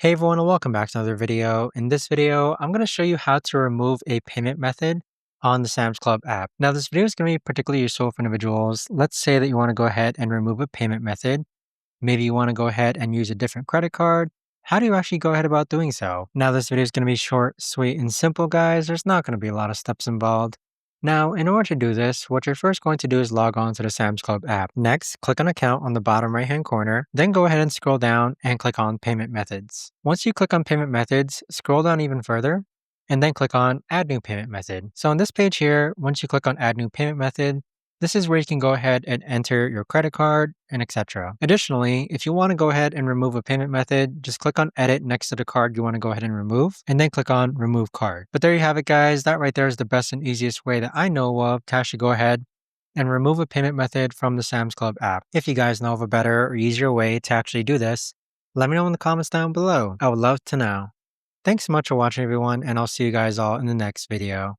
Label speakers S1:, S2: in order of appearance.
S1: Hey everyone, and welcome back to another video. In this video, I'm going to show you how to remove a payment method on the Sam's Club app. Now, this video is going to be particularly useful for individuals. Let's say that you want to go ahead and remove a payment method. Maybe you want to go ahead and use a different credit card. How do you actually go ahead about doing so? Now, this video is going to be short, sweet, and simple, guys. There's not going to be a lot of steps involved. Now, in order to do this, what you're first going to do is log on to the Sam's Club app. Next, click on Account on the bottom right-hand corner, then go ahead and scroll down and click on Payment Methods. Once you click on Payment Methods, scroll down even further, and then click on Add New Payment Method. So on this page here, once you click on Add New Payment Method, this is where you can go ahead and enter your credit card and etc. Additionally, if you want to go ahead and remove a payment method, just click on Edit next to the card you want to go ahead and remove, and then click on Remove Card. But there you have it, guys. That right there is the best and easiest way that I know of to actually go ahead and remove a payment method from the Sam's Club app. If you guys know of a better or easier way to actually do this, let me know in the comments down below. I would love to know. Thanks so much for watching, everyone, and I'll see you guys all in the next video.